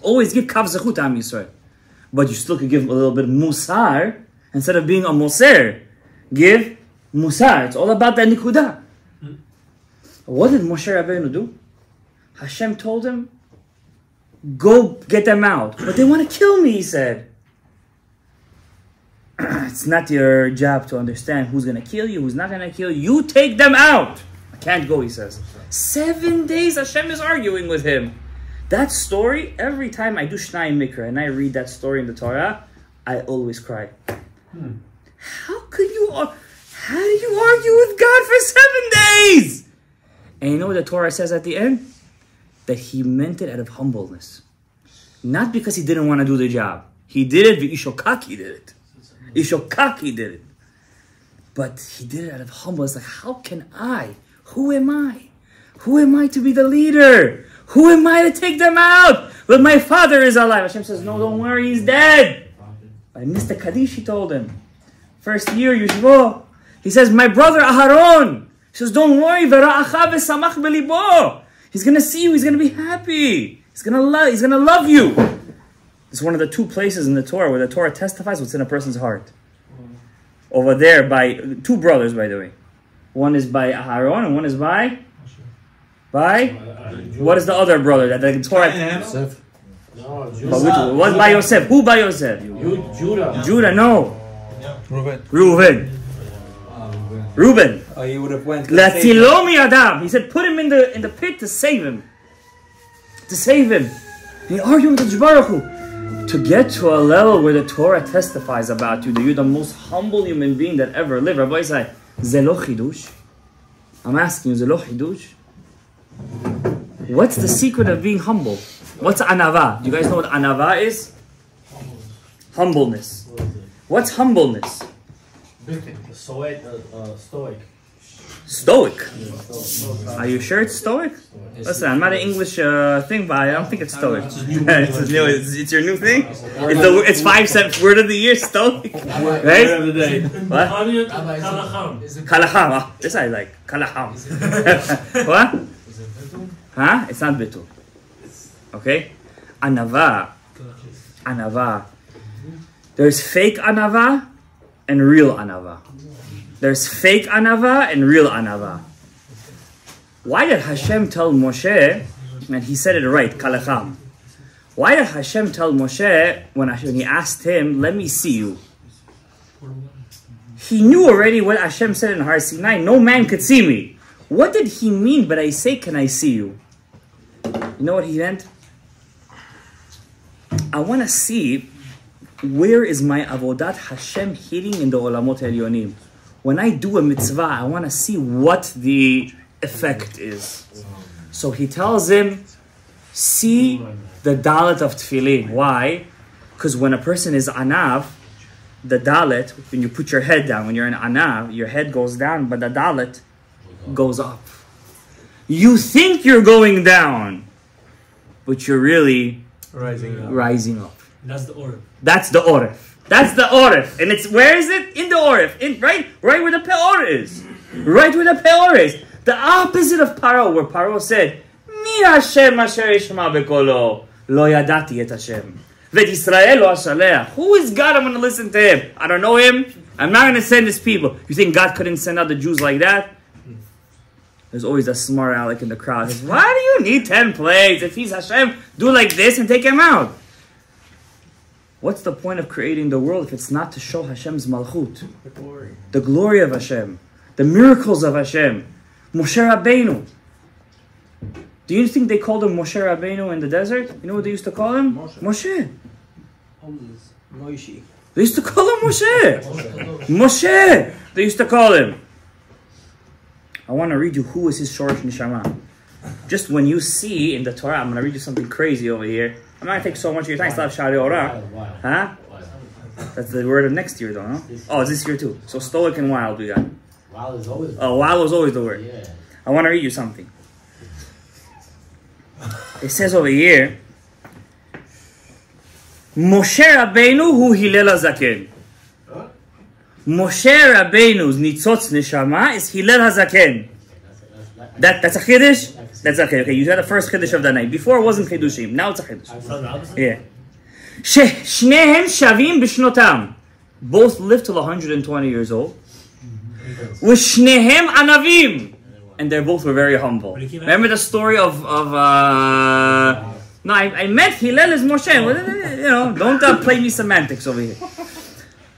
Always give Kav Zechut to Am Yisrael. But you still could give a little bit of Musar. Instead of being a Moser, give Musar. It's all about that Nikudah. What did Moshe Rabbeinu do? Hashem told him, go get them out. But they want to kill me, he said. It's not your job to understand who's going to kill you, who's not going to kill you. You take them out. Can't go, he says. 7 days Hashem is arguing with him. That story, every time I do Shnai Mikra and I read that story in the Torah, I always cry. How do you argue with God for 7 days? And you know what the Torah says at the end? That he meant it out of humbleness. Not because he didn't want to do the job. He did it, Ishokaki did it. Ishokaki did it. But he did it out of humbleness. Like, how can I? Who am I? Who am I to be the leader? Who am I to take them out? But my father is alive. Hashem says, no, don't worry, he's dead. By Mr. Kaddish, he told him. First year, Yeshua. He says, my brother Aharon. He says, don't worry. He's going to see you. He's going to be happy. He's going to love you. It's one of the two places in the Torah where the Torah testifies what's in a person's heart. Over there by two brothers, by the way. One is by Aharon and one is by what is the other brother that the Torah? Yosef. What by Yosef? Who by Yosef? Judah. No. Reuven. Oh, he would have went. Latzilomi Adam. He said, put him in the pit to save him. To save him. And he argued with the Baruch Hu. To get to a level where the Torah testifies about you, that you're the most humble human being that ever lived. Rabbi say, Zelo Chidush. I'm asking you, Zelo Chidush. What's the secret of being humble? What's anava? Do you guys know what anava is? Humbleness. What's humbleness? Stoic. Stoic. Are you sure it's Stoic? Listen, I'm not an English thing, but I don't think it's Stoic. It's your new thing? It's 5 cents word of the year, Stoic. Right? Word of the day. What? Kalacham. Oh, this I like. Kalacham. What? Huh? It's not bitul. Okay? Anava. There's fake anava and real anava. There's fake anava and real anava. Why did Hashem tell Moshe, and he said it right, kalacham. Why did Hashem tell Moshe when he asked him, let me see you? He knew already what Hashem said in Har Sinai, no man could see me. What did he mean, but I say, can I see you? You know what he meant? I want to see where is my avodat Hashem hitting in the olamot elyonim. When I do a mitzvah, I want to see what the effect is. So he tells him, see the dalet of tefillin. Why? Because when a person is anav, the dalet, when you put your head down, when you're in anav, your head goes down, but the dalet goes up. You think you're going down, but you're really rising up. That's the orif. That's the orif. That's the orif. And it's, where is it? In the orif. Right where the peor is. Right where the peor is. The opposite of Paro, where Paro said, Mi Hashem asher yishma bekolo, lo yadati et Hashem. Vet Yisrael lo ashalech. Who is God? I'm going to listen to him. I don't know him. I'm not going to send his people. You think God couldn't send out the Jews like that? There's always a smart aleck in the crowd. He says, why do you need 10 plagues? If he's Hashem, do like this and take him out. What's the point of creating the world if it's not to show Hashem's malchut? The glory of Hashem. The miracles of Hashem. Moshe Rabeinu. Do you think they called him Moshe Rabeinu in the desert? You know what they used to call him? Moshe. They used to call him Moshe. Moshe. They used to call him. I want to read you who is his Shorosh Neshama. Just when you see in the Torah, I'm going to read you something crazy over here. I'm not going to take so much of your time. Still have Shari Ora. Huh? That's the word of next year, though, no? Oh, it's this year too. So stoic and wild we got. Wild is always. Oh, wild was always the word. Yeah. I want to read you something. It says over here, Moshe Rabeinu hu Hillel HaZaken. Moshe Rabbeinu's nitzotz neshama is Hillel HaZaken. That's a chiddush? That's okay. Okay, you had the first chiddush of the night. Before it wasn't chiddushim. Now it's a chiddush. Yeah. Shnehem shavim b'shnotam. Both lived till 120 years old. Shnehem anavim. And they both were very humble. Remember the story of no, I met Hillel as Moshe. You know, don't play me semantics over here.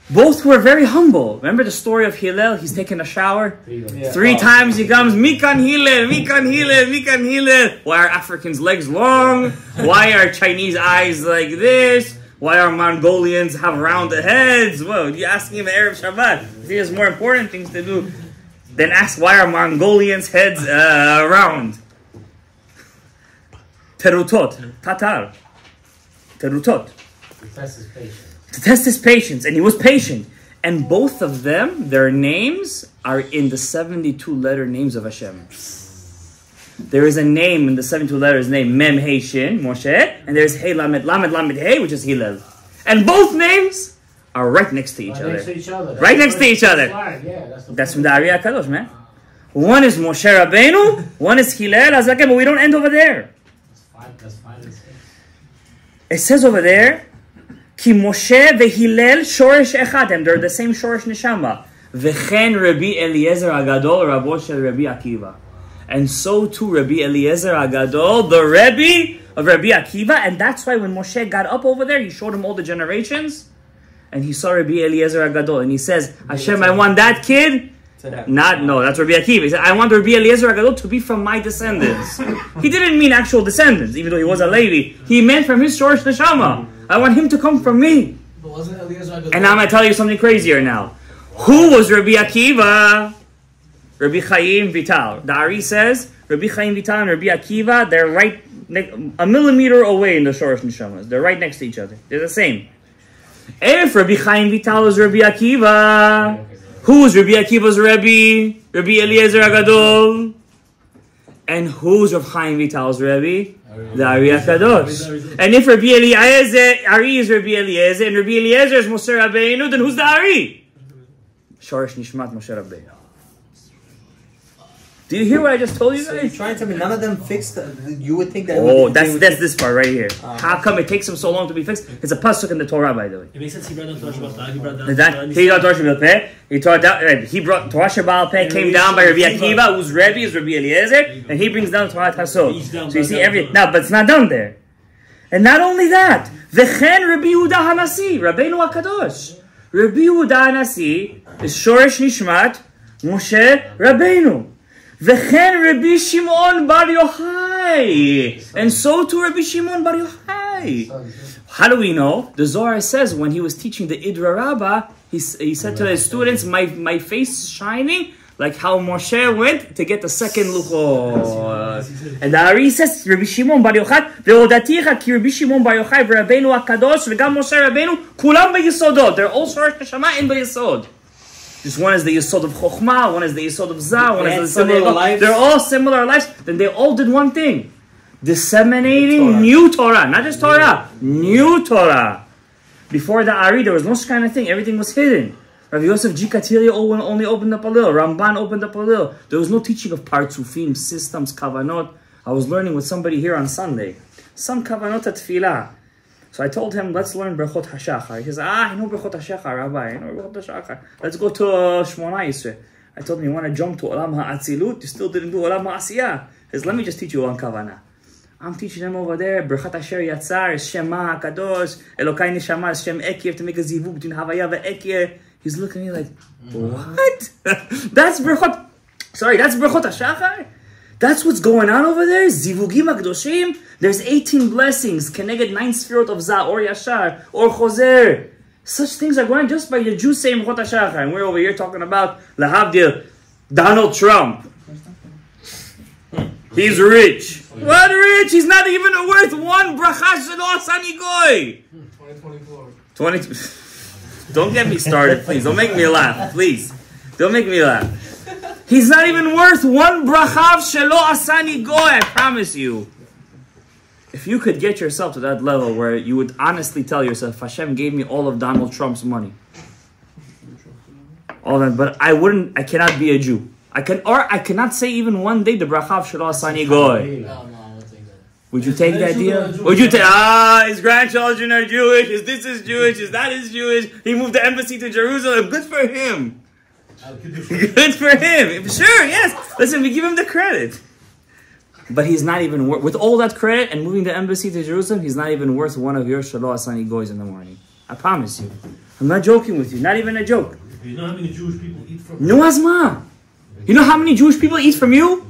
Both were very humble. Remember the story of Hillel? He's taking a shower. 3 times he comes, Mikan Hillel, Mikan Hillel, Mikan Hillel. Why are Africans' legs long? Why are Chinese eyes like this? Why are Mongolians have rounded heads? Whoa, you asking him Erev Shabbat. He has more important things to do than ask why are Mongolians' heads round. Terutot, Tatar. Terutot. To test his patience, and he was patient. And both of them, their names are in the 72-letter names of Hashem. There is a name in the 72 letters named Mem He Shin, Moshe, and there's He Lamed Lamed Lamed He, which is Hillel. And both names are right next to each other. Right next to each other. That's from the Ari HaKadosh, man. One is Moshe Rabbeinu, one is Hillel HaZaken, but we don't end over there. It says over there, Ki Moshe veHillel shoresh echadem. They're the same shoresh neshama. V'chen Rabbi Eliezer Agadol, Rabo shel Rabbi Akiva. And so too Rabbi Eliezer Agadol, the Rebbe of Rabbi Akiva. And that's why when Moshe got up over there, he showed him all the generations. And he saw Rabbi Eliezer Agadol. And he says, Hashem, I want that kid. No, that's Rabbi Akiva. He said, I want Rabbi Eliezer Agadol to be from my descendants. He didn't mean actual descendants, even though he was a Levi. He meant from his shoresh neshama. I want him to come from me. And now I'm going to tell you something crazier now. Who was Rabbi Akiva? Rabbi Chaim Vital. The Ari says, Rabbi Chaim Vital and Rabbi Akiva, they're right a millimeter away in the Shorosh Neshamas. They're right next to each other. They're the same. If Rabbi Chaim Vital was Rabbi Akiva, Who's Rabbi Akiva's Rebbe? Rabbi Eliezer Agadol. And who's Rav Chaim Vital's Rebbe? The Ari HaKadosh. And if Rabbi Eliezer, Ari is Rabbi Eliezer, and Rabbi Eliezer is Moshe Rabeinu, then who's the Ari? Shoresh Nishmat Moshe Rabeinu. Do you hear what I just told you guys? So you're trying to tell me none of them fixed? You would think that... Oh, that's this part right here. How come it takes him so long to be fixed? It's a pasuk in the Torah, by the way. It makes sense he brought down Torah Shabbat. He brought Torah Shabbat Peh, came down by Rabbi Akiva, whose Rebbe is Rabbi Eliezer, and he brings down Torah Tasod. So you see now, but it's not done there. And not only that, V'chen Rabbi Yehuda Hanasi, Rabeinu HaKadosh. Rabbi Yehuda Hanasi is Shoresh Nishmat Moshe Rabeinu. V'chen Rabbi Shimon Bar Yochai. And so too Rabbi Shimon Bar Yochai. How do we know? The Zohar says when he was teaching the Idra Rabbah, he said to his students, my face is shining like how Moshe went to get the second Luchot. And the Ari says, Rabbi Shimon Bar Yochai, Ve'odaticha ki Rabbi Shimon Bar Yochai v'Rabbeinu HaKadosh v'gam Moshe Rabbeinu, kulam b'yisodot. They're all Shoresh Neshama in b'yisod. Just one is the Yesod of Chokhmah, one is the Yesod of Zah, one is the similar lives. They're all similar lives. Then they all did one thing. Disseminating new Torah. Not just Torah. New Torah. Before the Ari, there was no such kind of thing. Everything was hidden. Rav Yosef Jikatiria only opened up a little. Ramban opened up a little. There was no teaching of Partsufim, systems, Kavanot. I was learning with somebody here on Sunday. Some Kavanot at Tfilah. So I told him, let's learn Berchot HaShachar. He says, I know Berchot HaShachar, Rabbi. I know Berchot HaShachar. Let's go to Shmona Yisrael. I told him, you want to jump to Olam HaAtzilut? You still didn't do Olam HaAsiyah. He says, let me just teach you one Kavanah. I'm teaching them over there. Berchat Asher Yatzar is Shema HaKadosh. Elokai Neshama is Shem Ekir, to make a zivug between Havaya and Ekir. He's looking at me like, what? That's Berchot HaShachar? That's what's going on over there? Zivugim HaKadoshim? There's 18 blessings. Keneged 9 Sfirot of Zah, or Yashar, or Choser. Such things are going just by the Jews saying Berchot HaShachar. And we're over here talking about Lahavdil, Donald Trump. He's rich. What rich? He's not even worth one bracha shelo asani goy. 2024. Don't get me started, please. Don't make me laugh, please. Don't make me laugh. He's not even worth one bracha shelo asani goy. I promise you. If you could get yourself to that level where you would honestly tell yourself, Hashem gave me all of Donald Trump's money, all that, but I cannot be a Jew. I cannot say even one day the bracha of shelo asani goy. Would you take that deal? Would you take, his grandchildren are Jewish, his this is Jewish, his that is Jewish, he moved the embassy to Jerusalem, good for him. Good for him. Sure, yes. Listen, we give him the credit. But he's not even worth, with all that credit and moving the embassy to Jerusalem, he's not even worth one of your shelo asani goys in the morning. I promise you. I'm not joking with you, not even a joke. You know how many Jewish people eat from No asma. You know how many Jewish people eat from you?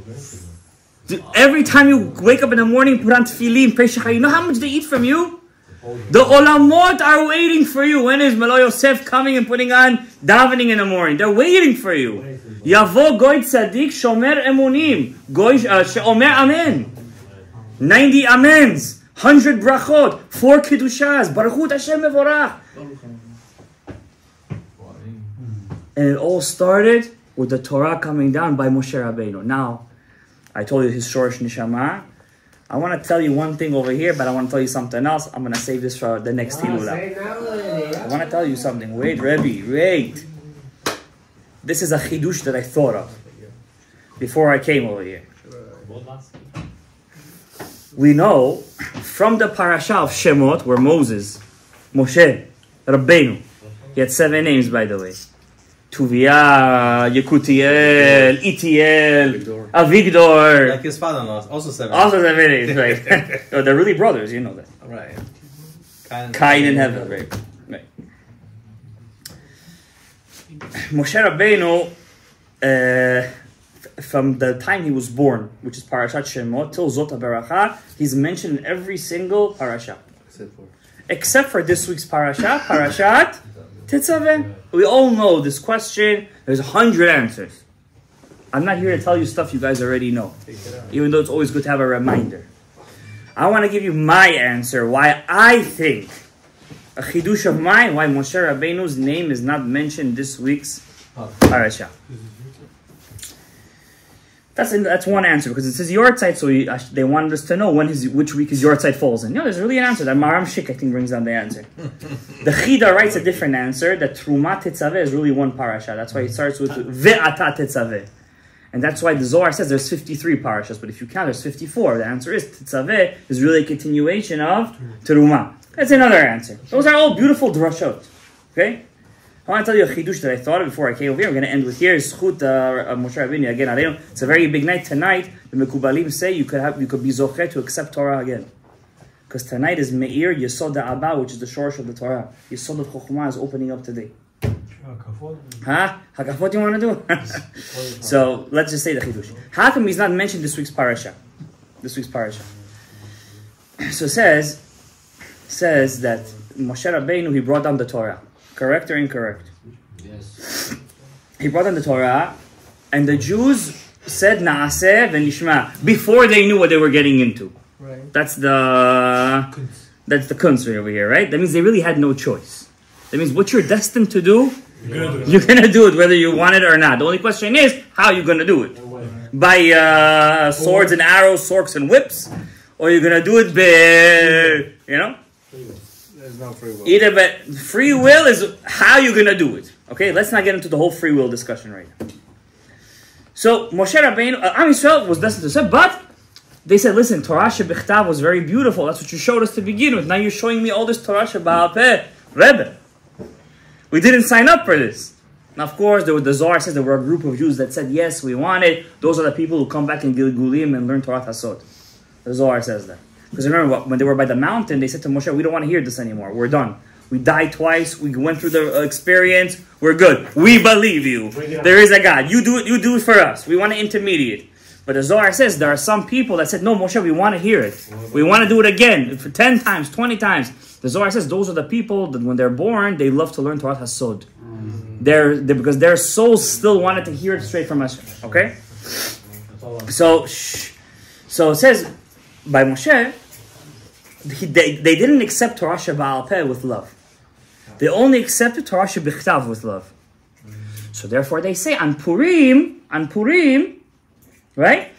Every time you wake up in the morning, put on tefillin, pray shachar, you know how much they eat from you? The olamot are waiting for you. When is Melo Yosef coming and putting on davening in the morning? They're waiting for you. Yavo goy tzadik shomer emunim. Goy sheomer amen. 90 amens. 100 brachot. 4 kiddushas. Baruch Hashem mevorach. And it all started with the Torah coming down by Moshe Rabeinu. Now, I told you his Shoresh Neshama. I want to tell you one thing over here, but I want to tell you something else. I'm going to save this for the next HELULA. I want to tell you something. Wait, Rebbe, wait. This is a chidush that I thought of before I came over here. We know from the parasha of Shemot, where Moses, Moshe, Rabeinu, he had 7 names, by the way. Tuvia, Yekutiel, Itiel, Avigdor. Like his father-in-law, also 7. Also 7 names, right? Oh, they're really brothers, you know that. Right. Cain in heaven, right? Moshe Rabbeinu, from the time he was born, which is Parashat Shemot, till Zot HaBeracha, he's mentioned in every single parasha. Except for this week's parasha, Parashat Tetzaveh. We all know this question. There's 100 answers. I'm not here to tell you stuff you guys already know, even though it's always good to have a reminder. I want to give you my answer, why I think, a chidush of mine, why Moshe Rabbeinu's name is not mentioned this week's parasha. That's one answer, because it says Yortzeit, so they wanted us to know which week his Yortzeit falls in. There's really an answer. That Maram Shik, I think, brings down the answer. The Chida writes a different answer, that Truma Tetzaveh is really one parasha. That's why it starts with Ve'ata Tetzaveh. And that's why the Zohar says there's 53 parashas, but if you count, there's 54. The answer is Tetzaveh is really a continuation of Teruma. That's another answer. Those are all beautiful drashot. Okay? I want to tell you a chidush that I thought of before I came over here. I'm going to end with here. Zchut Moshe Rabeinu again. Rabeinu. It's a very big night tonight. The Mekubalim say you could be zocher to accept Torah again, because tonight is Meir Yesod Abba, which is the shorsh of the Torah. Yesod of Chokhmah is opening up today. Huh? Hakafot you want to do? So let's just say the chidush. How come he's not mentioned this week's parasha? This week's parasha. So it says that Moshe Rabeinu, he brought down the Torah. Correct or incorrect? Yes. He brought in the Torah, and the Jews said Naaseh v'nishma before they knew what they were getting into. Right. That's the kunz over here, right? That means they really had no choice. That means what you're destined to do, you're gonna do it whether you want it or not. The only question is how you're gonna do it. By swords and arrows, forks and whips, or you're gonna do it by, There's no free will. Either, but free will is how you're going to do it. Okay, let's not get into the whole free will discussion right now. So, Moshe Rabeinu, Am Yisrael was destined to say, but they said, listen, Torah Shebichtav was very beautiful. That's what you showed us to begin with. Now you're showing me all this Torah Shebaal Peh. Rebbe, we didn't sign up for this. Now, of course, the Zohar says there were a group of Jews that said, yes, we want it. Those are the people who come back in Gilgulim and learn Torah Hasod. The Zohar says that. Because remember, when they were by the mountain, they said to Moshe, we don't want to hear this anymore. We're done. We died twice. We went through the experience. We're good. We believe you. There is a God. You do it for us. We want to intermediate. But the Zohar says there are some people that said, no, Moshe, we want to hear it. We want to do it again. For 10 times, 20 times. The Zohar says those are the people that when they're born, they love to learn Torah Hasod. Because their souls still wanted to hear it straight from us. Okay? So it says, by Moshe, they didn't accept Torah Shebaal Peh with love. They only accepted Torah Shebichtav with love. So therefore they say, on Purim, right?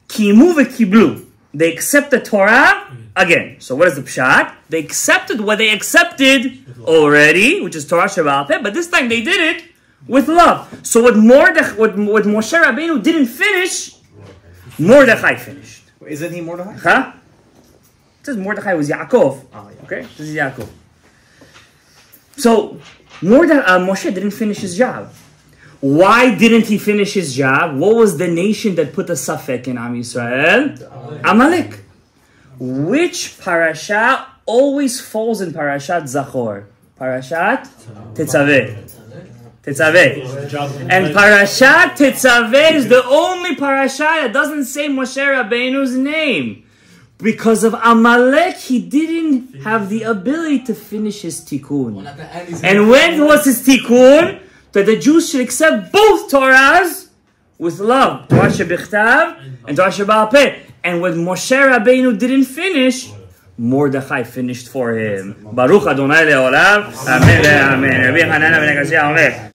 Kimu v'kiblu. They accept the Torah again. So what is the pshat? They accepted what they accepted already, which is Torah Shebaal Peh, but this time they did it with love. So what Moshe Rabeinu didn't finish, Mordechai finished. Isn't he Mordechai? Huh? It says Mordechai was Yaakov. Okay? This is Yaakov. So, Moshe didn't finish his job. Why didn't he finish his job? What was the nation that put a safek in Am Yisrael? Amalek. Which parasha always falls in Parashat Zachor? Parashat Tetzaveh. And Parashat Tetzaveh is the only parasha that doesn't say Moshe Rabbeinu's name. Because of Amalek, he didn't have the ability to finish his tikkun. And when was his tikkun? That the Jews should accept both Torahs with love. Torah Shebichtav and Torah Shebaal Peh. And when Moshe Rabbeinu didn't finish, Mordechai finished for him. Baruch Adonai Le'olam. Amen. Amen.